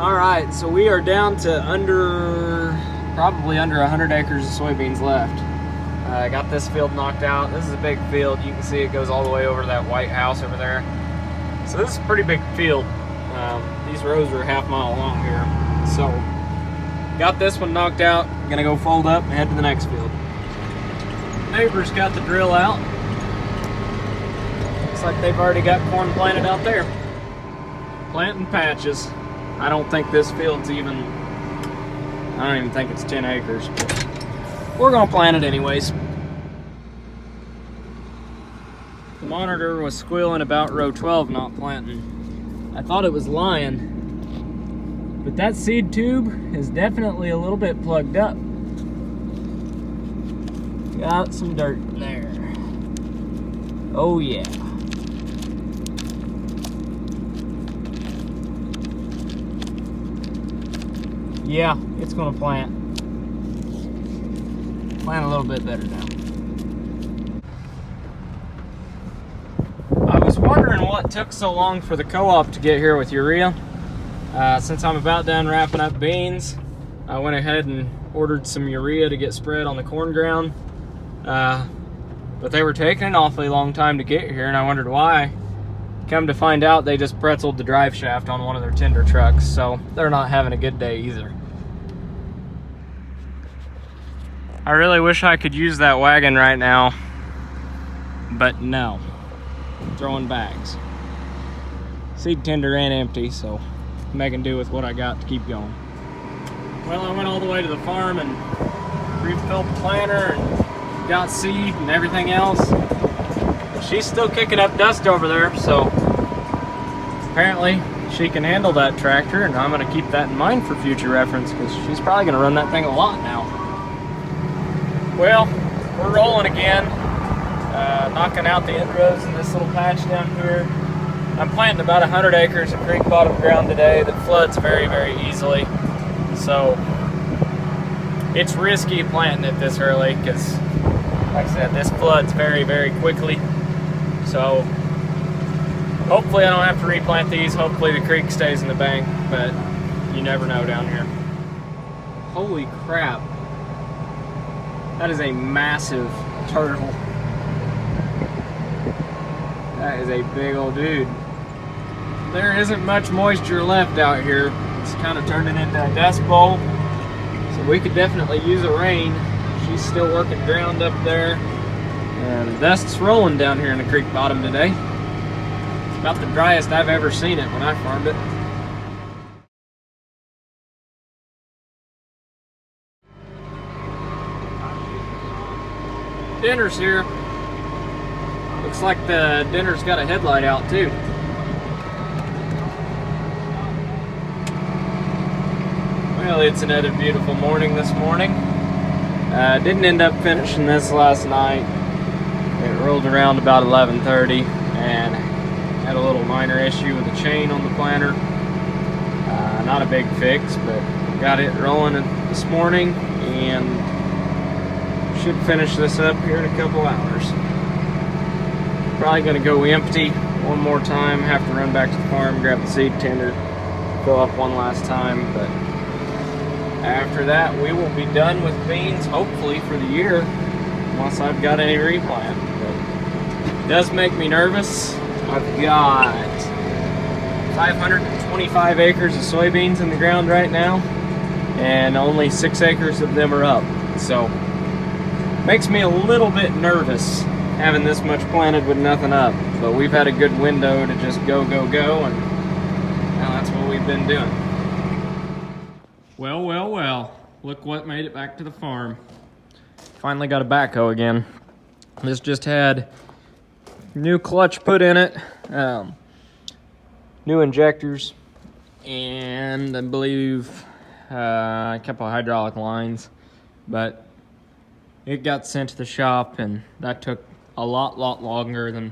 All right, so we are down to probably under 100 acres of soybeans left. I got this field knocked out. This is a big field. You can see it goes all the way over to that white house over there. So this is a pretty big field. These rows are a half-mile long here. So got this one knocked out. I'm gonna go fold up and head to the next field. Neighbors got the drill out. Looks like they've already got corn planted out there. Planting patches. I don't think this field's I don't even think it's 10 acres, but we're gonna plant it anyways. The monitor was squealing about row 12 not planting. I thought it was lying, but that seed tube is definitely a little bit plugged up. Got some dirt in there. Oh yeah. Yeah, it's gonna plant a little bit better now. I was wondering what took so long for the co-op to get here with urea. Since I'm about done wrapping up beans, I went ahead and ordered some urea to get spread on the corn ground. But they were taking an awfully long time to get here, and I wondered why. Come to find out, they just pretzeled the drive shaft on one of their tender trucks, so they're not having a good day either. I really wish I could use that wagon right now, but no. I'm throwing bags. Seed tender and empty, so I'm making do with what I got to keep going. Well, I went all the way to the farm and refilled the planter and got seed and everything else. She's still kicking up dust over there, so apparently she can handle that tractor, and I'm gonna keep that in mind for future reference because she's probably gonna run that thing a lot now. Well, we're rolling again, knocking out the end rows in this little patch down here. I'm planting about 100 acres of creek bottom ground today that floods very, very easily. So it's risky planting it this early because, like I said, this floods very, very quickly. So hopefully I don't have to replant these. Hopefully the creek stays in the bank, but you never know down here. Holy crap. That is a massive turtle. That is a big old dude. There isn't much moisture left out here. It's kind of turning into a dust bowl. So we could definitely use a rain. She's still working ground up there. And the dust's rolling down here in the creek bottom today. It's about the driest I've ever seen it when I farmed it. Dinner's here. Looks like the dinner's got a headlight out too. Well, it's another beautiful morning this morning. Didn't end up finishing this last night. It rolled around about 11:30 and had a little minor issue with the chain on the planter. Not a big fix, but got it rolling this morning and should finish this up here in a couple hours. Probably gonna go empty one more time, have to run back to the farm, grab the seed tender, fill up one last time, but after that we will be done with beans, hopefully for the year, unless I've got any replant. But it does make me nervous. I've got 525 acres of soybeans in the ground right now, and only 6 acres of them are up. So makes me a little bit nervous having this much planted with nothing up. But we've had a good window to just go, and now that's what we've been doing. Well, look what made it back to the farm. Finally got a backhoe again. This just had new clutch put in it, new injectors, and I believe a couple of hydraulic lines, but it got sent to the shop and that took a lot longer than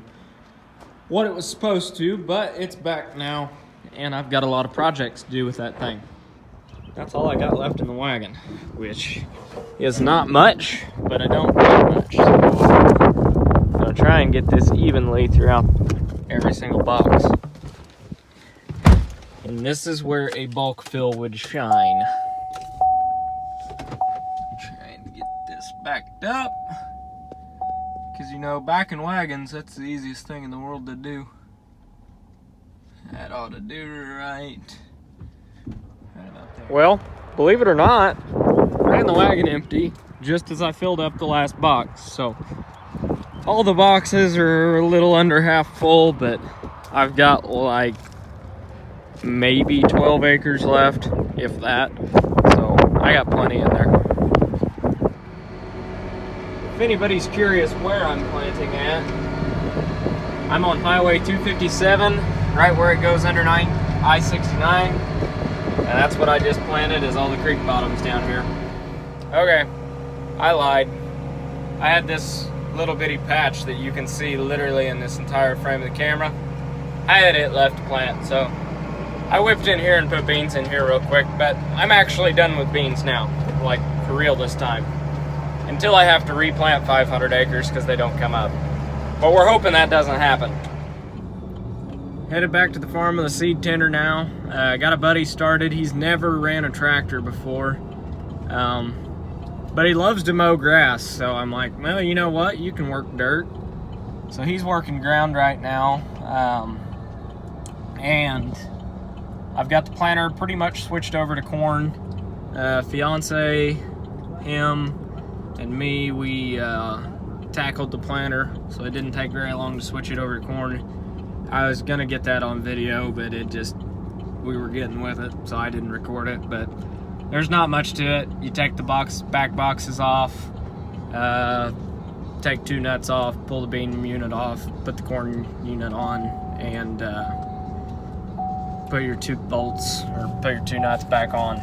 what it was supposed to, but it's back now and I've got a lot of projects to do with that thing. That's all I got left in the wagon, which is not much, but I don't need much. So I'm gonna try and get this evenly throughout every single box. And this is where a bulk fill would shine. Trying to get this backed up. Because, you know, backing wagons, that's the easiest thing in the world to do. That ought to do right about there. Well, believe it or not, ran the wagon empty just as I filled up the last box. So all the boxes are a little under half full, but I've got like maybe 12 acres left, if that. So I got plenty in there. If anybody's curious where I'm planting at, I'm on Highway 257, right where it goes under I-69. And that's what I just planted, is all the creek bottoms down here. Okay, I lied. I had this little bitty patch that you can see literally in this entire frame of the camera. I had it left to plant, so I whipped in here and put beans in here real quick, but I'm actually done with beans now, like for real this time. Until I have to replant 500 acres because they don't come up. But we're hoping that doesn't happen. Headed back to the farm with a seed tender now. Got a buddy started. He's never ran a tractor before. But he loves to mow grass. So I'm like, well, you know what? You can work dirt. So he's working ground right now. And I've got the planter pretty much switched over to corn. Fiance, him, and me, we tackled the planter, so it didn't take very long to switch it over to corn. I was gonna get that on video, but we were getting with it, so I didn't record it. But there's not much to it. You take the back boxes off, take 2 nuts off, pull the bean unit off, put the corn unit on, and put your 2 bolts, or put your 2 nuts back on.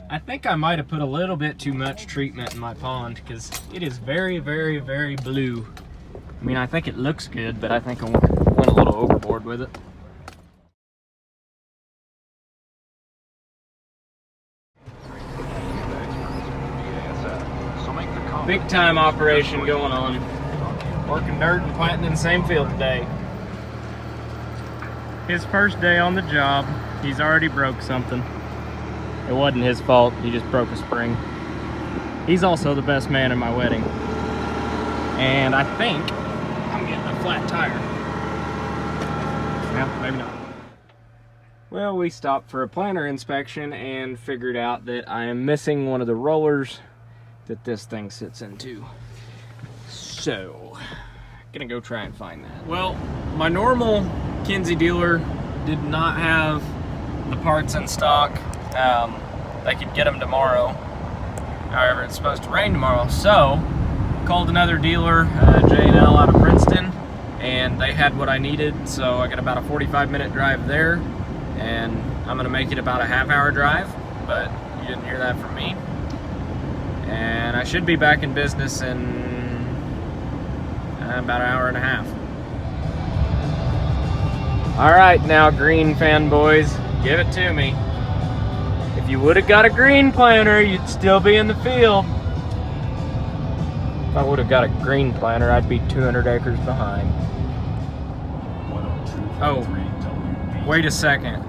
I think I might have put a little bit too much treatment in my pond because it is very, very, very blue. I mean, I think it looks good, but I think I went a little overboard with it. Big time operation going on. Working dirt and planting in the same field today. His first day on the job, he's already broke something. It wasn't his fault, he just broke a spring. He's also the best man in my wedding. And I think I'm getting a flat tire. Well, maybe not. Well, we stopped for a planter inspection and figured out that I am missing one of the rollers that this thing sits into. So, gonna go try and find that. Well, my normal Kinsey dealer did not have the parts in stock. They could get them tomorrow. However, it's supposed to rain tomorrow, so called another dealer, J&L out of Princeton, and they had what I needed. So I got about a 45-minute drive there, and I'm gonna make it about a half-hour drive, but you didn't hear that from me. And I should be back in business in about an hour and a half. All right, now green fanboys, give it to me. If you would have got a green planter, you'd still be in the field. If I would have got a green planter, I'd be 200 acres behind. Oh, wait a second.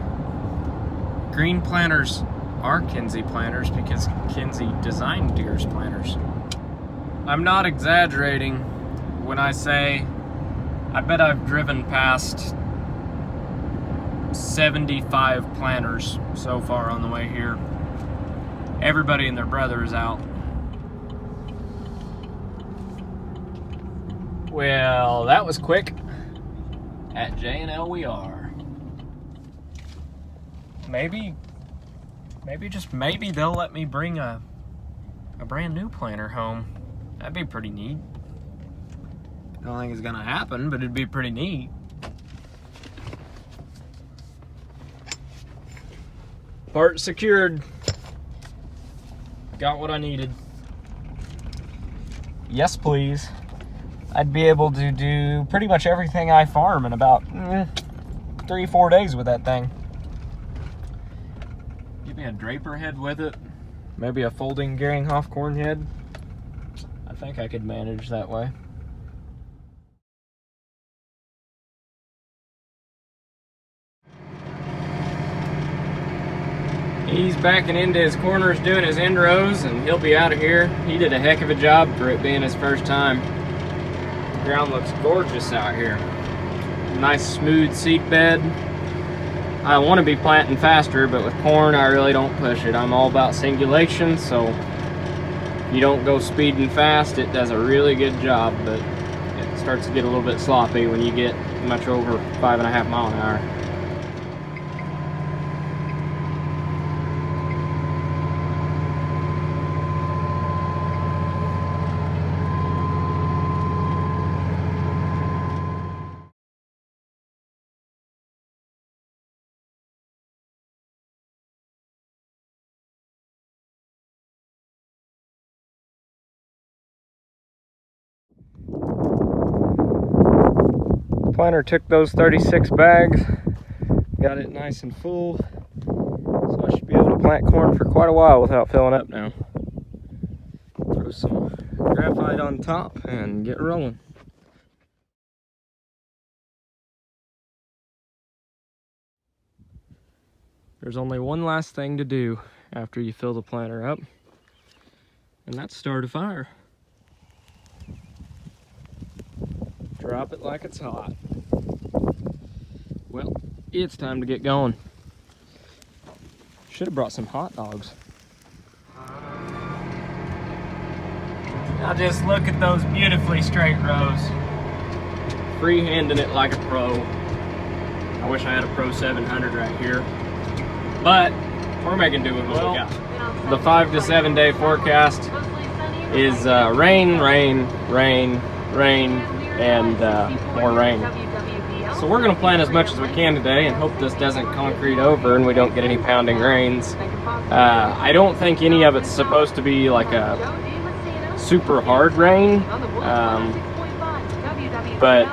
Green planters are Kinsey planters because Kinsey designed Deere's planters. I'm not exaggerating when I say I bet I've driven past 75 planters so far on the way here. Everybody and their brother is out. Well, that was quick. At J&L we are. Maybe just maybe they'll let me bring a brand new planter home. That'd be pretty neat. I don't think it's gonna happen, but it'd be pretty neat. Part secured. Got what I needed. Yes, please. I'd be able to do pretty much everything I farm in about 3-4 days with that thing. Give me a draper head with it. Maybe a folding Geringhoff corn head. I think I could manage that way. He's backing into his corners, doing his end rows, and he'll be out of here. He did a heck of a job for it being his first time. The ground looks gorgeous out here. Nice smooth seed bed. I want to be planting faster, but with corn I really don't push it. I'm all about singulation, so you don't go speeding fast. It does a really good job, but it starts to get a little bit sloppy when you get much over 5.5 miles an hour. Planter took those 36 bags, got it nice and full, so I should be able to plant corn for quite a while without filling up now. Throw some graphite on top and get rolling. There's only one last thing to do after you fill the planter up, and that's start a fire. Drop it like it's hot. Well, it's time to get going. Should have brought some hot dogs. Now just look at those beautifully straight rows. Freehanding it like a pro. I wish I had a Pro 700 right here. But we're making do with what we got. The 5 to 7 day forecast is rain, rain, rain, rain, and more rain. So we're going to plant as much as we can today and hope this doesn't concrete over and we don't get any pounding rains. I don't think any of it's supposed to be like a super hard rain, but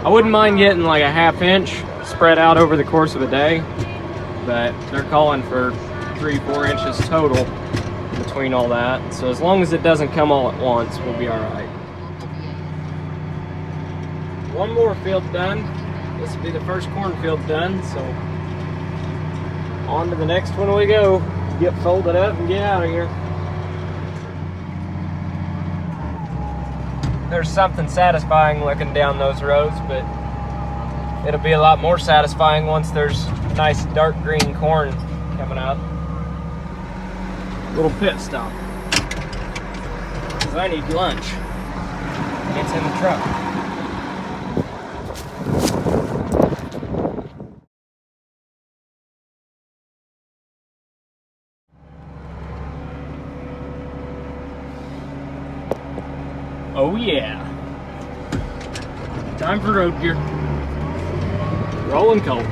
I wouldn't mind getting like a ½ inch spread out over the course of a day, but they're calling for 3-4 inches total between all that. So as long as it doesn't come all at once, we'll be all right. One more field done. This will be the first cornfield done, so on to the next one we go. Get folded up and get out of here. There's something satisfying looking down those rows, but it'll be a lot more satisfying once there's nice dark green corn coming out. Little pit stop, because I need lunch. It's in the truck. Oh yeah. Time for road gear. Rolling cold.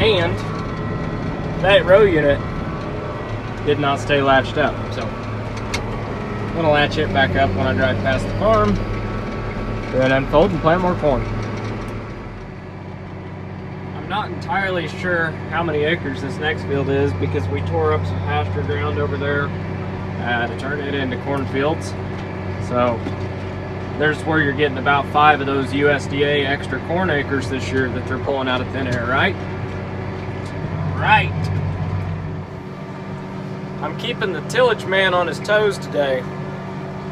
And that row unit did not stay latched up, so I'm gonna latch it back up when I drive past the farm, then unfold and plant more corn. I'm not entirely sure how many acres this next field is because we tore up some pasture ground over there to turn it into cornfields. So there's where you're getting about 5 of those USDA extra corn acres this year that they're pulling out of thin air, right? Right. I'm keeping the tillage man on his toes today.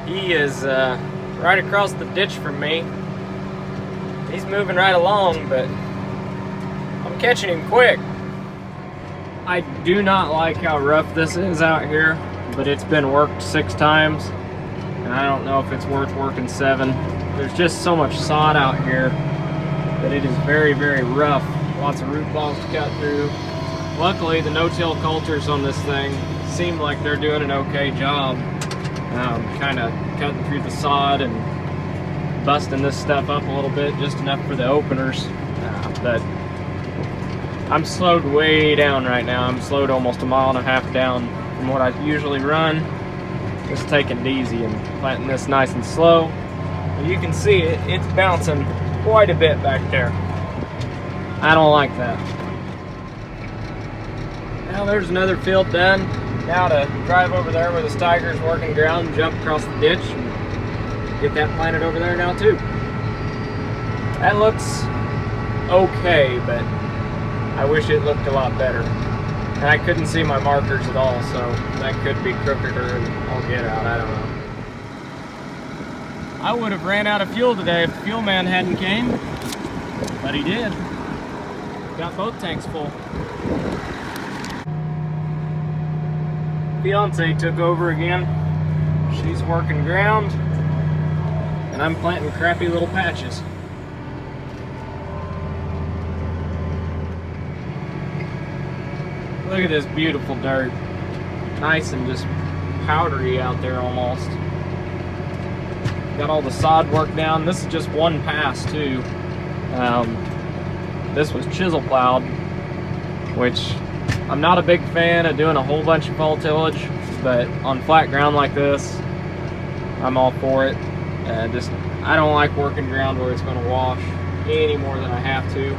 He is right across the ditch from me. He's moving right along, but I'm catching him quick. I do not like how rough this is out here, but it's been worked 6 times, and I don't know if it's worth working 7. There's just so much sod out here that it is very, very rough. Lots of root balls to cut through. Luckily, the no-till cultures on this thing seem like they're doing an okay job, kind of cutting through the sod and busting this stuff up a little bit, just enough for the openers. But I'm slowed way down right now. I'm slowed almost 1.5 miles down from what I usually run. Just taking it easy and planting this nice and slow. And you can see it's bouncing quite a bit back there. I don't like that. Now there's another field done. Now to drive over there where the Steiger's working ground, jump across the ditch and get that planted over there now too. That looks okay, but I wish it looked a lot better. And I couldn't see my markers at all, so that could be crookeder and I'll get out, I don't know. I would have ran out of fuel today if the fuel man hadn't came, but he did. Got both tanks full. Fiance took over again. She's working ground, and I'm planting crappy little patches. Look at this beautiful dirt. Nice and just powdery out there almost. Got all the sod work down. This is just one pass too. This was chisel plowed, which I'm not a big fan of doing a whole bunch of fall tillage, but on flat ground like this, I'm all for it. I don't like working ground where it's going to wash any more than I have to.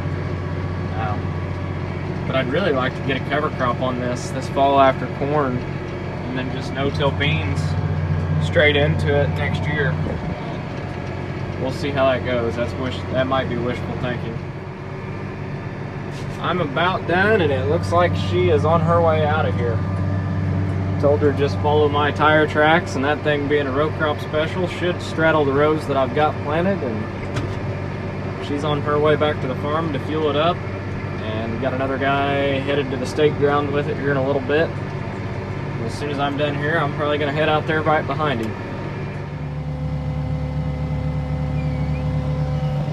But I'd really like to get a cover crop on this fall after corn, and then just no-till beans straight into it next year. We'll see how that goes. That might be wishful thinking. I'm about done, and it looks like she is on her way out of here. Told her just follow my tire tracks, and that thing being a row crop special should straddle the rows that I've got planted, and she's on her way back to the farm to fuel it up. And we got another guy headed to the stake ground with it here in a little bit. And as soon as I'm done here, I'm probably going to head out there right behind him.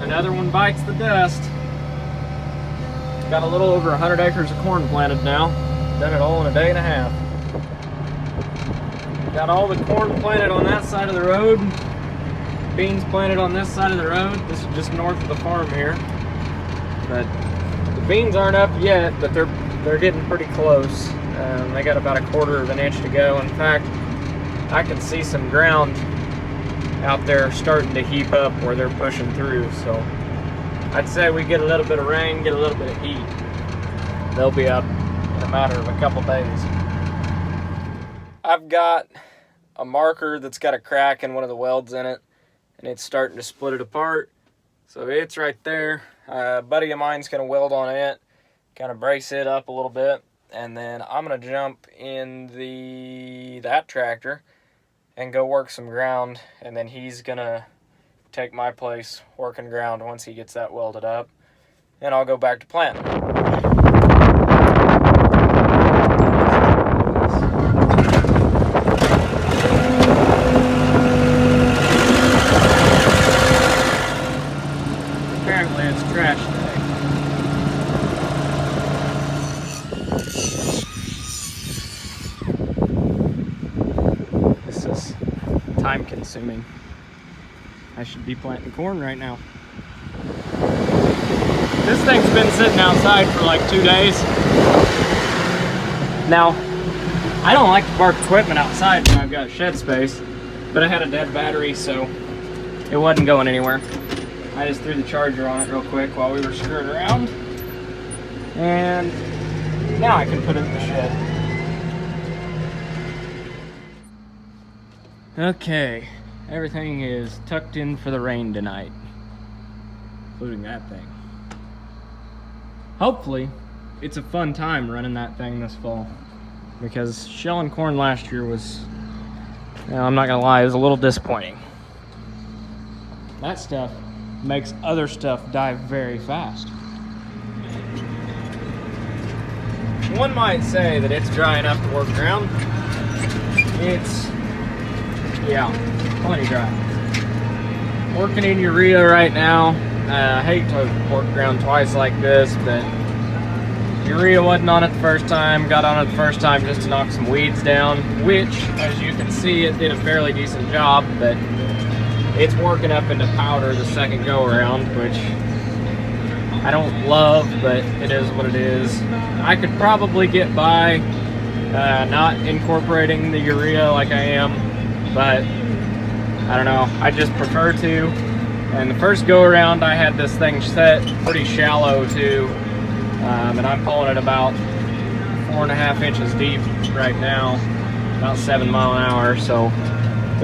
Another one bites the dust. Got a little over 100 acres of corn planted now. Done it all in a day and a half. Got all the corn planted on that side of the road. Beans planted on this side of the road. This is just north of the farm here. But the beans aren't up yet, but they're getting pretty close. They got about 1/4 of an inch to go. In fact, I can see some ground out there starting to heap up where they're pushing through. So I'd say we get a little bit of rain, get a little bit of heat, they'll be up in a matter of a couple days. I've got a marker that's got a crack in one of the welds in it, and it's starting to split it apart. So it's right there. A buddy of mine's gonna weld on it, kind of brace it up a little bit, and then I'm gonna jump in that tractor and go work some ground, and then he's gonna take my place working ground once he gets that welded up, and I'll go back to planting. Apparently it's trash day. This is time consuming. I should be planting corn right now. This thing's been sitting outside for like 2 days. Now, I don't like to park equipment outside when I've got shed space, but I had a dead battery, so it wasn't going anywhere. I just threw the charger on it real quick while we were screwing around, and now I can put it in the shed. Okay. Everything is tucked in for the rain tonight, including that thing. Hopefully, it's a fun time running that thing this fall, because shelling corn last year was, I'm not gonna lie, it was a little disappointing. That stuff makes other stuff die very fast. One might say that it's dry enough to work ground. It's, plenty dry. Working in urea right now. I hate to work ground twice like this, but urea wasn't on it the first time. Got on it the first time just to knock some weeds down, which, as you can see, it did a fairly decent job, but it's working up into powder the second go around, which I don't love, but it is what it is. I could probably get by not incorporating the urea like I am, but I don't know, I just prefer to. And the first go around I had this thing set pretty shallow too, and I'm pulling it about 4.5 inches deep right now, about 7 miles an hour, so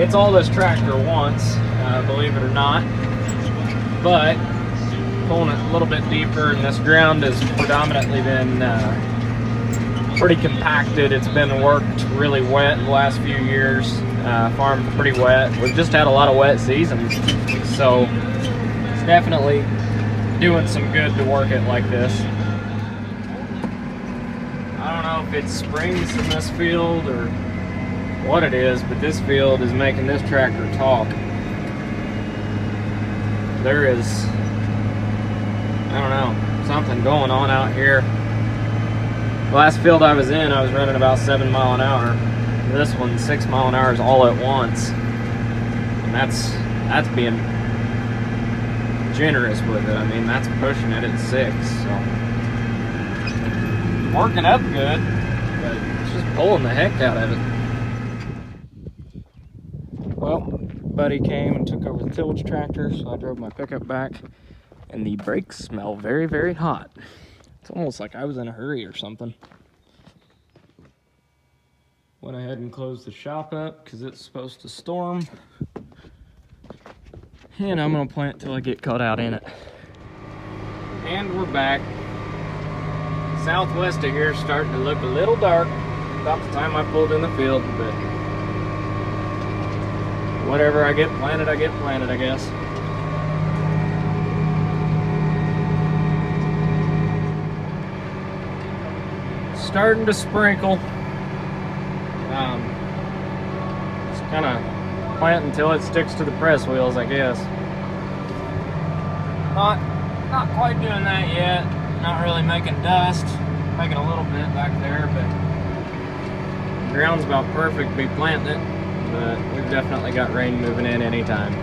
it's all this tractor wants, believe it or not. But pulling it a little bit deeper, and this ground has predominantly been pretty compacted. It's been worked really wet the last few years. Farmed pretty wet. We've just had a lot of wet seasons, so it's definitely doing some good to work it like this. I don't know if it's springs in this field or what it is, but this field is making this tractor talk. There is, I don't know, something going on out here. The last field I was in, I was running about 7 miles an hour. This one, 6 miles an hour is all at once. And that's being generous with it. I mean, that's pushing it at 6, so. Working up good, but it's just pulling the heck out of it. Well, buddy came and took over the tillage tractor, so I drove my pickup back, and the brakes smell very, very hot. It's almost like I was in a hurry or something. Went ahead and closed the shop up because it's supposed to storm. And I'm gonna plant till I get caught out in it. And we're back. Southwest of here is starting to look a little dark. About the time I pulled in the field, but whatever I get planted, I guess. Starting to sprinkle. Just kind of plant until it sticks to the press wheels, I guess. Not quite doing that yet. Not really making dust. Making a little bit back there, but the ground's about perfect to be planting it. But we've definitely got rain moving in anytime.